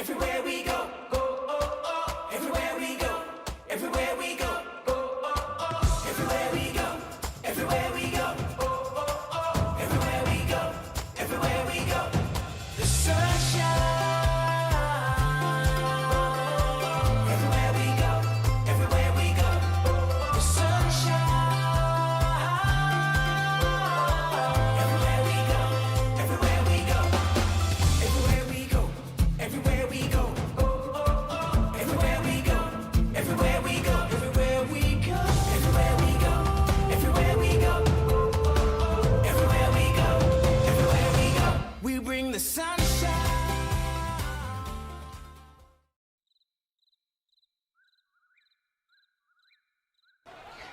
everywhere we go, everywhere we go, everywhere we go, everywhere we go, everywhere we go, everywhere we go, everywhere we go. The sunshine. Everywhere we go, everywhere we go. The sunshine. Everywhere we go, everywhere we go. Everywhere we go, everywhere we go. Everywhere we go, everywhere we go. Everywhere we go, everywhere we go. Everywhere we go, everywhere we go. Everywhere we go. We bring the sunshine.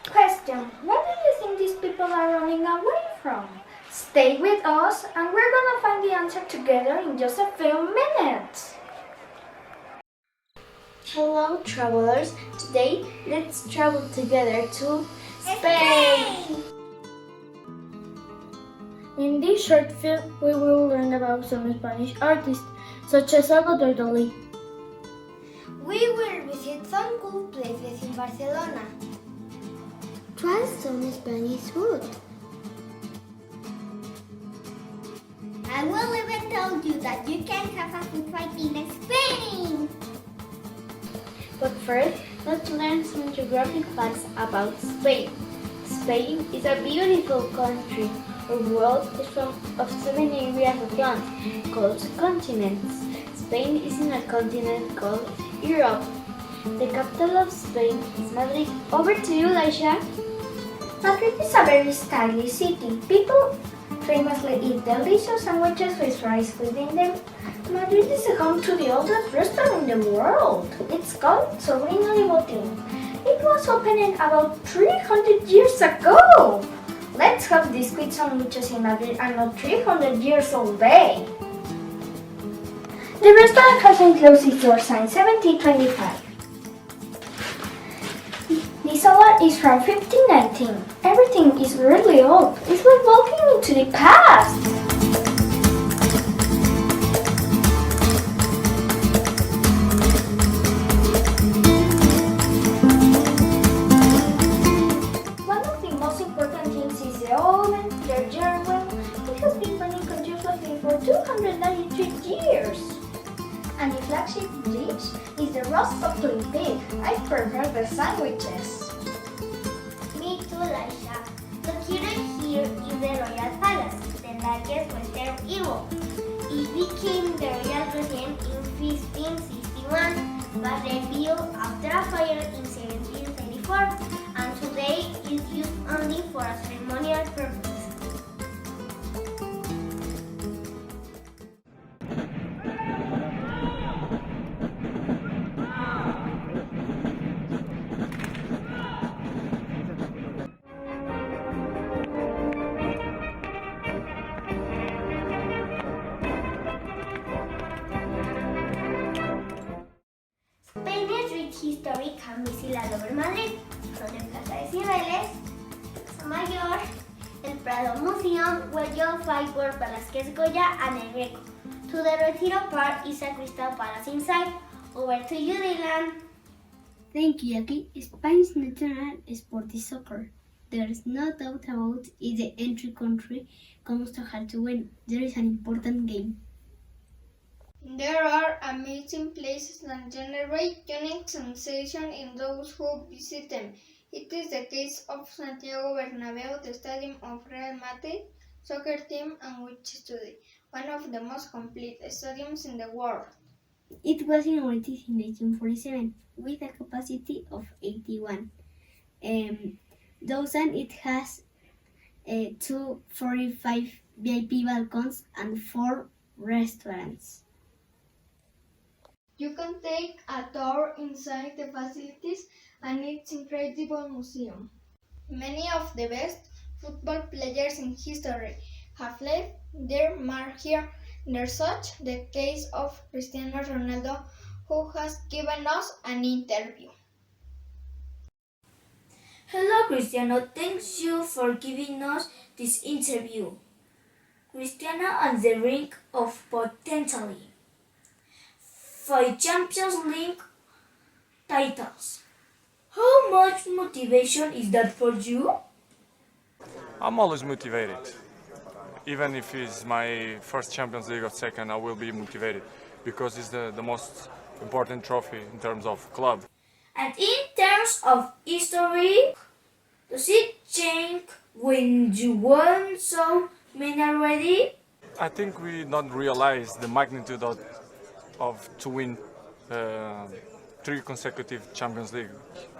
Question: where do you think these people are running away from? Stay with us and we're gonna find the answer together in just a few minutes. Hello travelers, today let's travel together to Spain! In this short film, we will learn about some Spanish artists, such as Salvador Dalí. We will visit some cool places in Barcelona. Try some Spanish food. I will even tell you that you can have a food fight in Spain! But first, let's learn some geographic facts about Spain. Spain is a beautiful country. Our world is of 7 areas of land called continents. Spain is in a continent called Europe. The capital of Spain is Madrid. Over to you, Laisha. Madrid is a very stylish city. People famously eat delicious sandwiches with rice within them. Madrid is home to the oldest restaurant in the world. It's called Sobrino de Botín. It was opened about 300 years ago. Let's have these quick sandwiches in Madrid are not 300 years old day. The restaurant has enclosed its doors since 1725. The salad is from 1519. Everything is really old. It's like walking into the past. One of the most important things is the oven, the German. It has been running continuously for 293 years. And the flagship dish is the roast of pig. I prefer the sandwiches. Me too, Laisha. Located here is the Royal Palace, the largest Western Europe. It became the royal residence in 1561, but rebuilt after a fire in 1734, and today is used only for a ceremonial purpose. Spain's rich history can be seen all over Madrid, from the Plaza de Cibeles, Plaza Mayor, el Prado Museum, where you'll find were Velázquez Goya and El Greco. To the Retiro Park is a Crystal Palace inside. Over to you, Dylan. Thank you, Jackie. Spain's national sport is soccer. There is no doubt about it. The entry country comes to hard to win. There is an important game. There are amazing places that generate unique sensation in those who visit them. It is the case of Santiago Bernabéu, the stadium of Real Madrid soccer team, and which is today one of the most complete stadiums in the world. It was inaugurated in 1947 with a capacity of 81,000. It has 245 VIP balcons and 4 restaurants. You can take a tour inside the facilities and its incredible museum. Many of the best football players in history have left their mark here. There's such the case of Cristiano Ronaldo, who has given us an interview. Hello Cristiano, thanks you for giving us this interview. Cristiano on the brink of potentially. 5 Champions League titles. How much motivation is that for you? I'm always motivated. Even if it's my first Champions League or second, I will be motivated because it's the most important trophy in terms of club. And in terms of history, does it change when you won so many already? I think we don't realize the magnitude of to win 3 consecutive Champions League.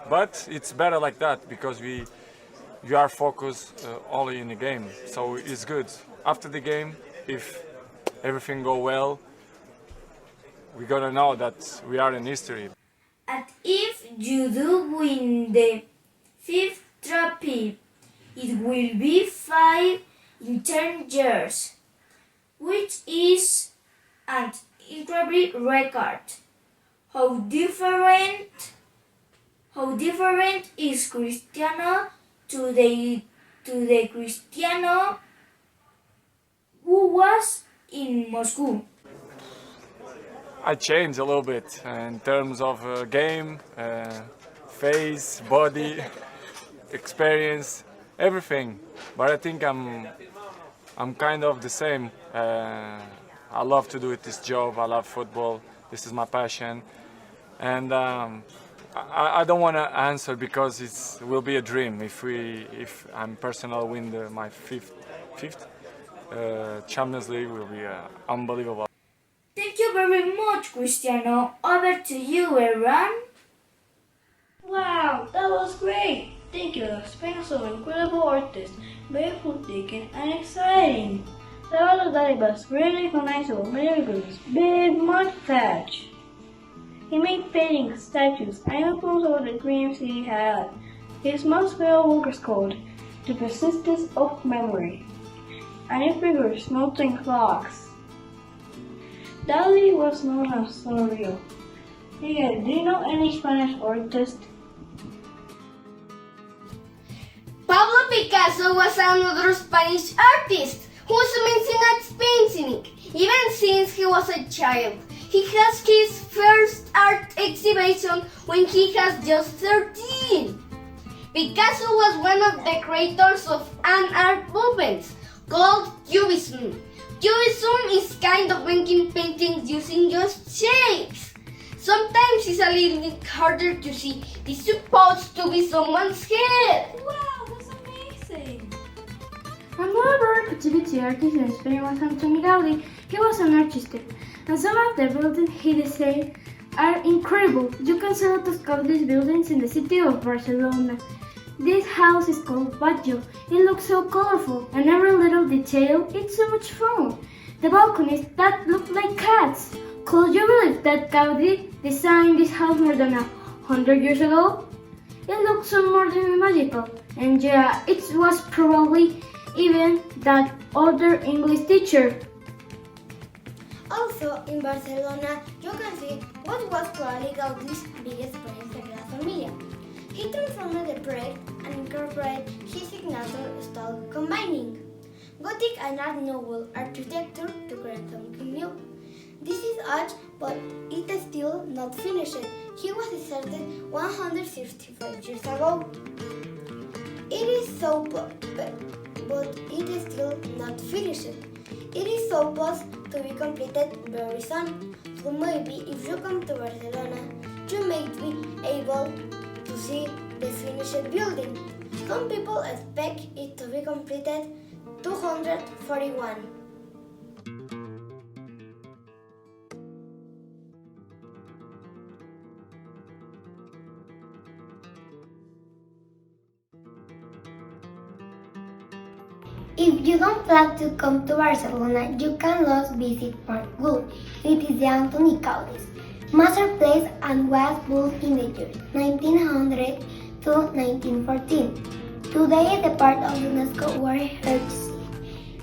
But it's better like that because we are focused only in the game, so it's good. After the game, if everything go well, we're gonna know that we are in history. And if you do win the 5th trophy, it will be 5 in 10 years, which is an incredible record. How different is Cristiano to the Cristiano who was in Moscow? I changed a little bit in terms of game, face, body, experience, everything. But I think I'm kind of the same. I love to do this job. I love football. This is my passion, and I don't want to answer because it will be a dream if I'm personal win my fifth Champions League will be unbelievable. Thank you very much, Cristiano. Over to you, Aaron. Wow, that was great! Thank you, Spain so incredible artist, barefoot taken and exciting. Salvador Dali was really recognizable miracles, big mustache. He made paintings, statues, and influence over the dreams he had. His most real work is called The Persistence of Memory, and it figures melting clocks. Dali was known as Sonorio. Hey, do you know any Spanish artist? Pablo Picasso was another Spanish artist who was amazing at painting, even since he was a child. He has his first art exhibition when he was just 13. Picasso was one of the creators of an art movement called Cubism. Cubism is kind of making paintings using just shapes. Sometimes it's a little bit harder to see. It's supposed to be someone's head. Wow, that's amazing. Another activity artist in Spain was Antoni Gaudí. He was an artist, and some of the buildings he designed are incredible. You can see a lot of Gaudí's buildings in the city of Barcelona. This house is called Batlló. It looks so colorful, and every little detail, it's so much fun. The balconies that look like cats. Could you believe that Gaudí designed this house more than 100 years ago? It looks so more than magical, and yeah, it was probably even that older English teacher. Also, in Barcelona, you can see what was probably Gaudí's biggest project, Sagrada Familia. He transformed the project and incorporated his signature style, combining Gothic and Art Nouveau architecture to create something new. This is art, but it is still not finished. He was started 165 years ago. It is so but it is still not finished. It is supposed to be completed very soon. So maybe if you come to Barcelona, you may be able to see the finished building. Some people expect it to be completed 241. If you don't plan to come to Barcelona, you can just visit Park Güell. It is the Antoni Gaudí's masterpiece and was built in the years 1900 to 1914. Today is the part of UNESCO World Heritage.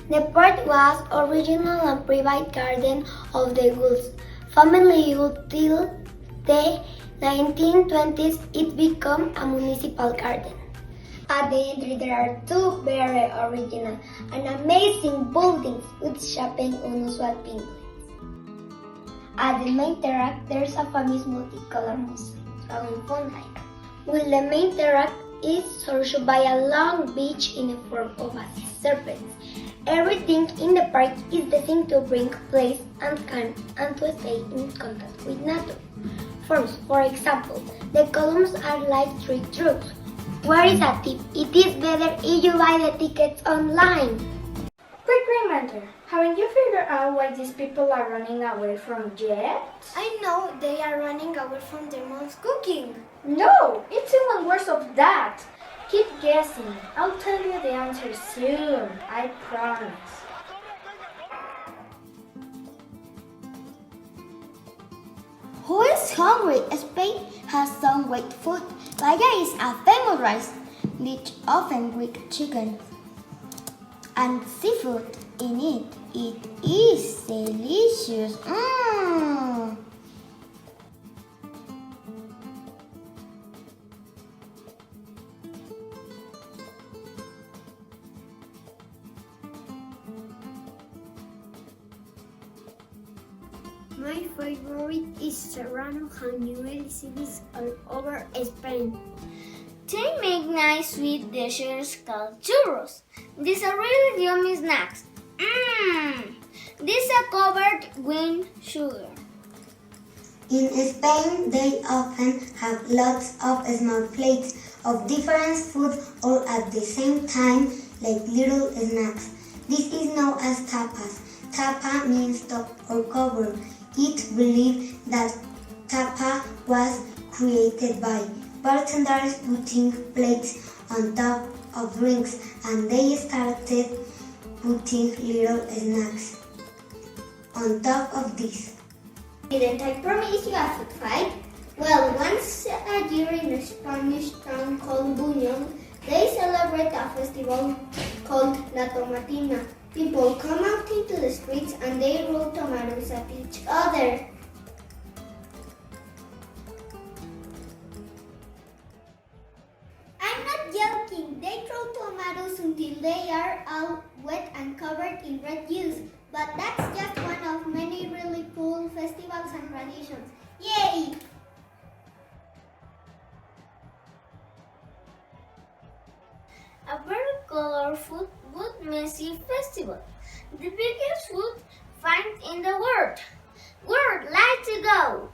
The part was original and private garden of the Güells family until the 1920s. It became a municipal garden. At the entry there are two very original and amazing buildings with shaping unusual penguins. At the main terrace, there's a famous multicolor museum in Trondheim. While the main terrace is surrounded by a long beach in the form of a serpent. Everything in the park is designed to bring place and calm and to stay in contact with nature. For example, the columns are like tree trunks. Where is a tip? It is better if you buy the tickets online. Quick reminder, haven't you figured out why these people are running away from jets? I know they are running away from their mom's cooking. No, it's even worse of that. Keep guessing. I'll tell you the answer soon. I promise. Who is hungry? Spain has some great food. Paella is a famous rice dish often with chicken and seafood in it. It is delicious. My favorite is Serrano and New cities all over Spain. They make nice sweet dishes called churros. These are really yummy snacks. These are covered with sugar. In Spain, they often have lots of small plates of different food all at the same time, like little snacks. This is known as tapas. Tapa means top or cover. It's believed that tapa was created by bartenders putting plates on top of drinks, and they started putting little snacks on top of this. Didn't I promise you a food fight? Well, once a year in a Spanish town called Buñol, they celebrate a festival called La Tomatina. People come out into the streets and they roll tomatoes at each other. I'm not joking. They throw tomatoes until they are all wet and covered in red juice. But that's just one of many really cool festivals and traditions. Yay! A very colorful wood messy festival. The biggest wood find in the world. Would like to go.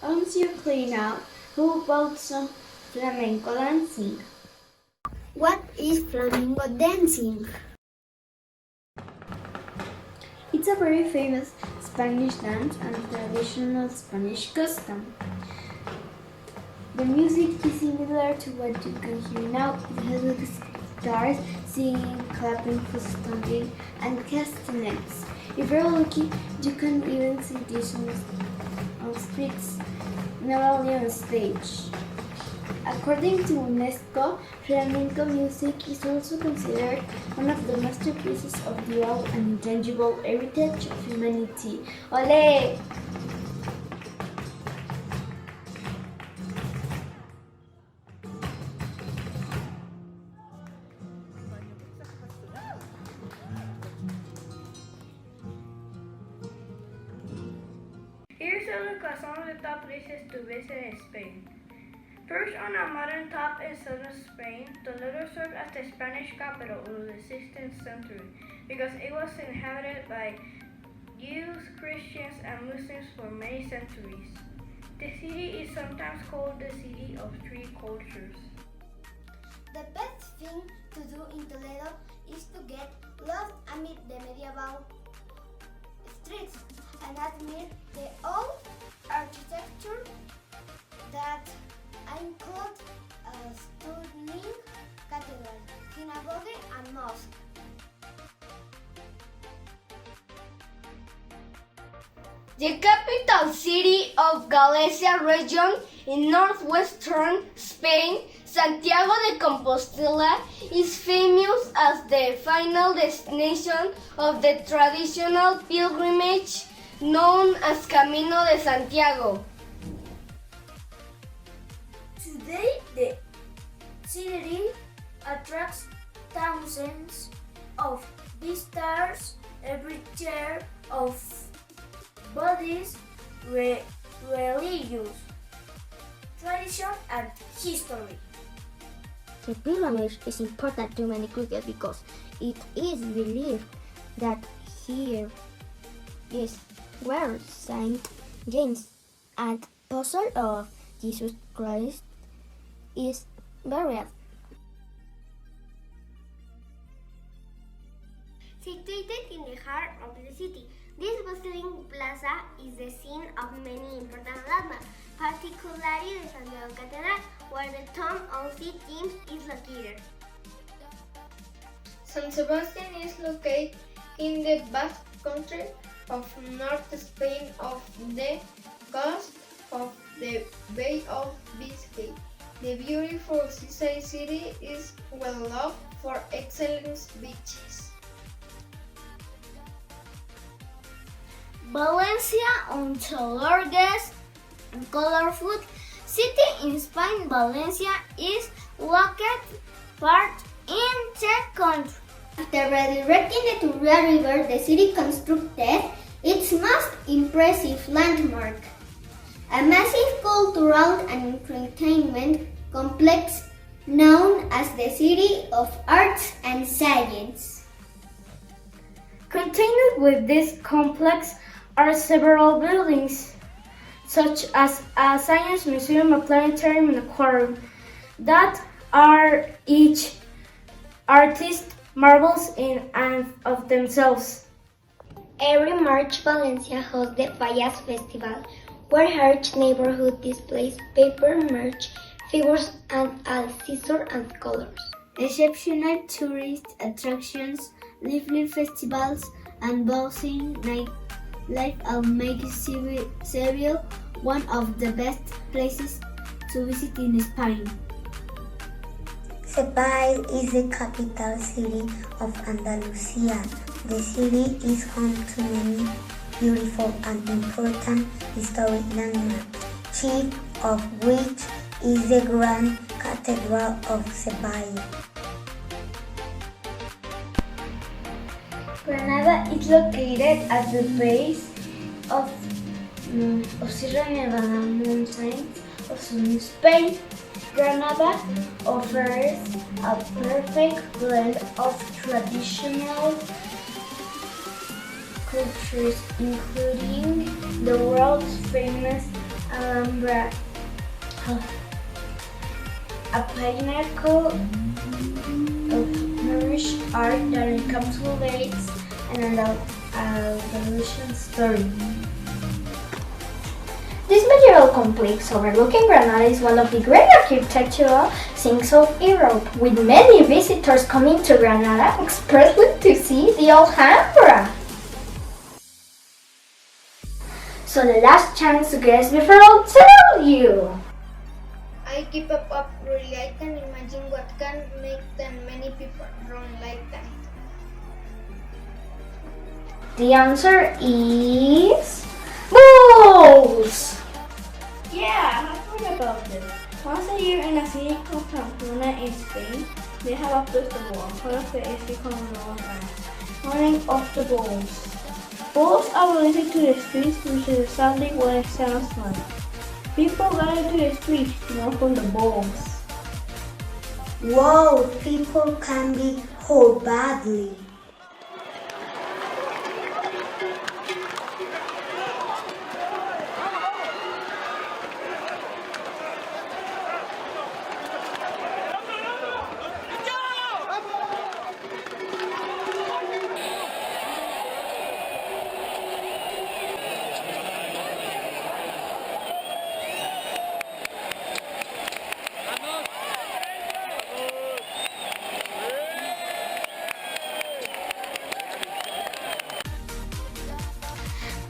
Once you clean out, who about some flamenco dancing? What is flamenco dancing? It's a very famous Spanish dance and traditional Spanish custom. The music is similar to what you can hear now. It has guitars, singing, clapping, stomping, and castanets. If you're lucky, you can even see this on streets, not only on stage. According to UNESCO, flamenco music is also considered one of the masterpieces of the oral and intangible heritage of humanity. Ole! Here's a look at some of the top places to visit in Spain. First on our modern top is southern Spain. Toledo served as the Spanish capital in the 16th century because it was inhabited by Jews, Christians, and Muslims for many centuries. The city is sometimes called the city of three cultures. The best thing to do in Toledo is to get lost amid the medieval streets and admire the old architecture that includes a stunning cathedral, synagogue, and mosque. The capital city of Galicia region in northwestern Spain, Santiago de Compostela, is famous as the final destination of the traditional pilgrimage known as Camino de Santiago. Today, the city attracts thousands of visitors every year of bodies religious tradition and history. The pilgrimage is important to many cultures because it is believed that here is where Saint James, an apostle of Jesus Christ, is buried. Situated in the heart of the city, this bustling plaza is the scene of many important landmarks, particularly the San Diego Cathedral, where the tomb of St. James is located. San Sebastian is located in the Basque Country of North Spain off the coast of the Bay of Biscay. The beautiful seaside city is well loved for excellent beaches. Valencia, the largest and colorful city in Spain, Valencia is located part in the country. After redirecting the Turia River, the city constructed its most impressive landmark, a massive cultural and entertainment complex known as the City of Arts and Science. Contained with this complex are several buildings, such as a science museum, a planetarium, and aquarium, that are each artist marvels in and of themselves. Every March, Valencia hosts the Fallas Festival, where Heritage Neighborhood displays paper, merch, figures, and all scissors and colors. Exceptional tourist attractions, lively festivals, and buzzing nightlife make Seville one of the best places to visit in Spain. Seville is the capital city of Andalusia. The city is home to many beautiful and important historic landmarks, chief of which is the Grand Cathedral of Seville. Granada is located at the base of Sierra Nevada mountains of southern Spain. Granada offers a perfect blend of traditional cultures, including the world's famous Alhambra, a pinnacle of Moorish art that encapsulates an Andalusian story. This medieval complex overlooking Granada is one of the great architectural things of Europe, with many visitors coming to Granada expressly to see the Alhambra. So the last chance to guess before I'll tell you. I keep up really. I can imagine what can make that many people run like that. The answer is balls! Yeah, I have heard about this. Once a year in a city called Pamplona in Spain, they have a festival called the Festival known as Morning of the Bulls. Bulls are released to the streets, which is a Sunday when it sounds like. People gather to the streets to welcome the bulls. Wow, people can be hurt badly.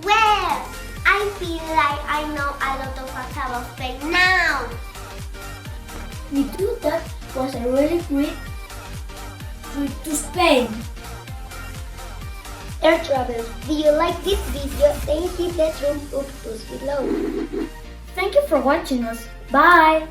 Well, I feel like I know a lot of facts about Spain now. Me too, that was a really great trip to Spain. Air Travelers, do you like this video? Then hit the thumbs up below. Thank you for watching us. Bye!